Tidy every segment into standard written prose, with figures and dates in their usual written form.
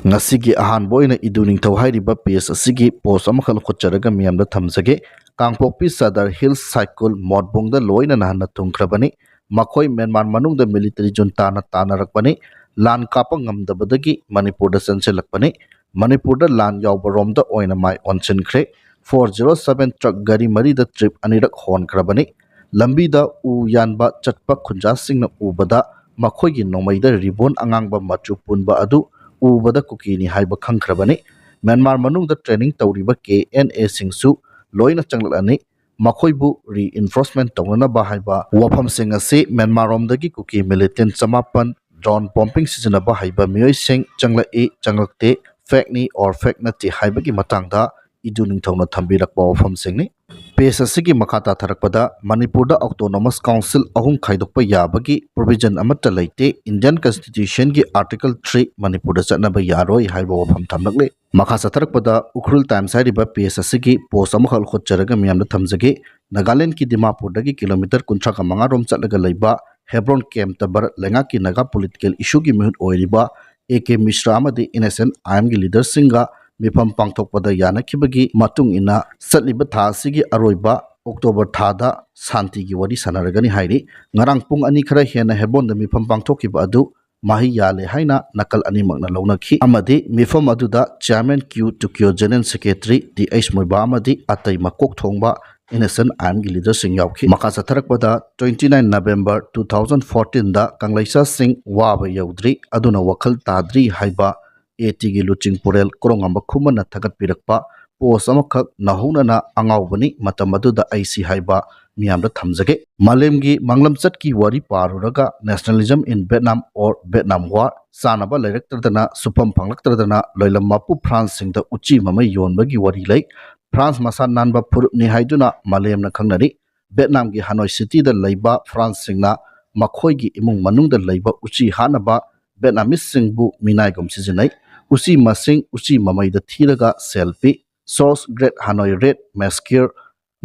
ngasi ahan boina iduning thau hairiba PS asigi post amakhal khutcharaga miyamda thamjage Kangpokpi Sadar Hills Cycle Modbongda loina nahana tungkrabani makhoi Myanmar manungda military junta na tanarakbani lan kapa ngamdabadagi Manipurda sanselakbani Manipurda lan yawbaromda oina mai onsenkhre 407 truck gari marida trip anirak hon krabani lambida u yanba chatpa khunjasingna ubada makhoigi nomaida ribon angangba machu punba adu ubada kukini haiba khangkrabani Myanmar manungda training tawriba KNA singsu loina changlani makhoibu reinforcement tawna ba haiba wafam singasi Myanmar romdagi kuki militant samapan drone bombing season ba haiba mioi sing changla e changlakte fake ni or fake nati haibagi matangda iduning thawna thambirak ba wafam singni pesa sigi makata tharakpada Manipurda Autonomous Council ahum khaidokpa yabagi provision amata leite Indian Constitution gi Article 3 Manipurda chanaba yaroi haiba wafam thamlakle makasa tharakpada Ukhrul Times hariba pesa sigi post amakhal khotcharaga miyamda thamjage Nagaland ki Dimapur dagi kilometer 35 rom chatlaga leiba Hebron camp tabar lenga ki naga political issue gi mihut oiriba AK Mishra amadi innocent IM gi leader singa mifam pangthokpada yanakibagi matung ina satliba tha sigi aroiba October thada santi gi wari sanaragani hairi ngarang pung ani khara hena Hebron da mifam pangthokiba adu mahi yale haina nakal ani magna launakhi amadi mifam aduda chairman Q Tokyo General Secretary DH Moiba amadi atai makok thongba innocent IM gi leader sing yaukhi makasa tharakpada 29 November 2014 da Kanglaisa Singh waba yaudri aduna wakhal tadri haiba AT gi luching purel korongamba khumana thagat pirakpa post amakhak nahunana angawbani matamaduda IC haiba miyamda thamjage malemgi manglamchat ki wari paruraga nationalism in Vietnam or Vietnam War sanaba lairektradana supam phanglaktradana loilam mapu France singda uchi mamai yonbagi wari lei France masa nanba phurup ni haiduna malemna khangnari Vietnam gi Hanoi city da leiba France singna makhoi gi imung manungda leiba uchi hanaba Vietnamese singbu minai gom sizinai usi masing usi mamai da thiraga selfie source grade Hanoi red massacre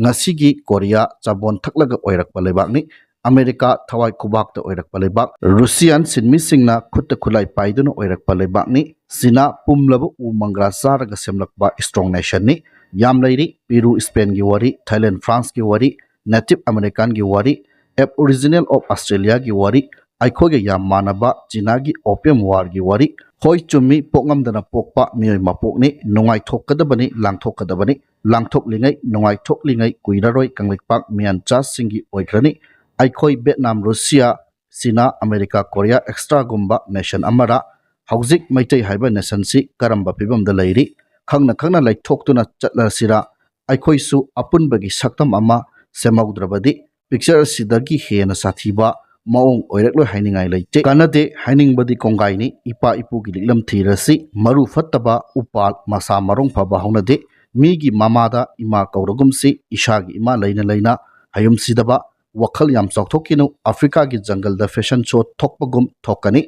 ngasigi Korea chabon thaklaga oirakpa lebakni America thawai kubak ta oirakpa lebak Russian sinmi singna khutta khulai paiduna oirakpa lebakni Sina pumlabu u mangra saraga semlakba strong nation ni yam lairi Peru Spain gi wari Thailand France gi wari Native American gi wari Aboriginal of Australia gi wari aikhoge yam manaba China gi opium war gi wari hoi chumi pokngamdana pokpa mioi mapokni nongai thokkadabani langthok lingai nongai thok lingai kuiraroi kanglikpak mian cha singi oikrani aikhoi Vietnam Russia China America Korea extra gumba nation amara hauzik maitai haiba nation si karamba pibamda leiri khangna laithokhtuna chatlasira aikhoi su apunbagi saktam ama semaudrabadi picture sidagi hena sathiba maung oirekloi hainingai leite kanade hainingbadi kongaini ipa ipu gi liklam thirasi maru fattaba upal masa marong phaba haunade migi mamada ima kauragumsi ishagi ima leina hayum sidaba wakhal yam chokthokinu Africa gi jungle da fashion show thokpagum thokani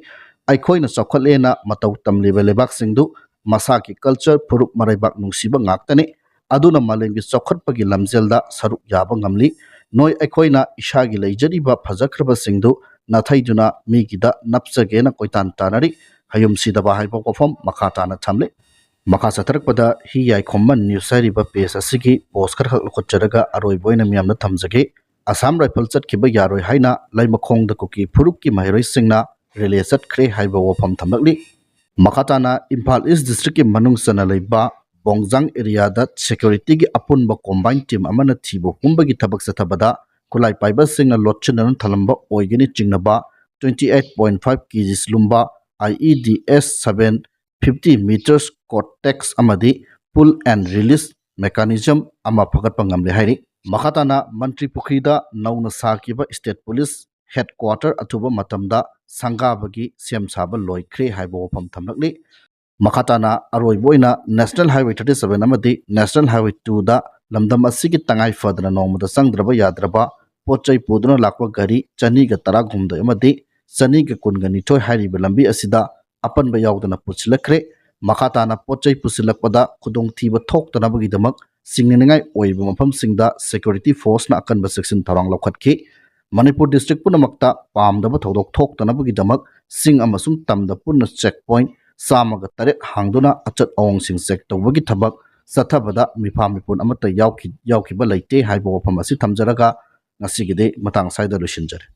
aikhoina chokhalena matau tamliba lebak singdu masa ki culture purup maraibak nungsiba ngaktani aduna malengi chokhatpagi lamjelda saruk yaba ngamli noi aikhoina ishagi leijariba phajakraba singdu nathaiduna migida napsagena koitan tanari hayum sidaba haiba kofam makhatana thamle makha satharakpada hi yai khomman news sariba page asigi post khar khak khotcharaga aroi boina miyamna thamjage Assam rifle chat kiba yaroi haina laimakhong da kuki phuruk ki mairoi singna relay chat khre haiba wafam thamlakli makhatana Imphal East district ki manung sana leiba Bongjang area da security gi apunba combined team amana thibo kumbagi thabak sathabada kulai paiba singna lotchinan thalamba oigini chingnaba 28.5 kg lumba IEDS 750 meters cortex amadi pull and release mechanism ama phagatpa ngamle hairi makhatana mantri pukhida nauna sakiba state police headquarter athuba matamda sangabagi semsaba loikhre haibo pham thamlakni makhatana aroi boina National Highway 37 amadi National Highway 2 da lamdam asigi tangai fadana nomada sangdraba yadraba pochai puduna lakwa gari chani ga tara gumda amadi chani ga kunga nithoi hariba lambi asida apanba yaudana puchilakre makhatana pochai pusilakpada khudong thiba thoktana bagi damak singningai oiba mafam singda security force na akanba section tharang lokhatki Manipur district punamakta pamdaba thodok thoktana bagi damak sing amasung tamda punna checkpoint ꯆꯥꯝꯃꯒ 8 ꯍꯥꯡꯗꯨꯅ ꯑꯆꯠ ꯑꯋꯣꯡꯁꯤꯡ check ꯇꯧꯕꯒꯤ ꯊꯕꯛ ꯆꯠꯊꯕꯗ ꯃꯤꯐꯥ ꯃꯤꯄꯨꯟ ꯑꯃꯠꯇ ꯌꯥꯎꯈꯤꯕ ꯂꯩꯇꯦ ꯍꯥꯏꯕ ꯋꯥꯐꯝ ꯑꯁꯤ ꯊꯝꯖꯔꯒ ꯉꯁꯤꯒꯤꯗꯤ ꯃꯇꯥꯡ ꯁ꯭ꯋꯥꯏꯗ ꯂꯣꯏꯁꯤꯟꯖꯔꯦ꯫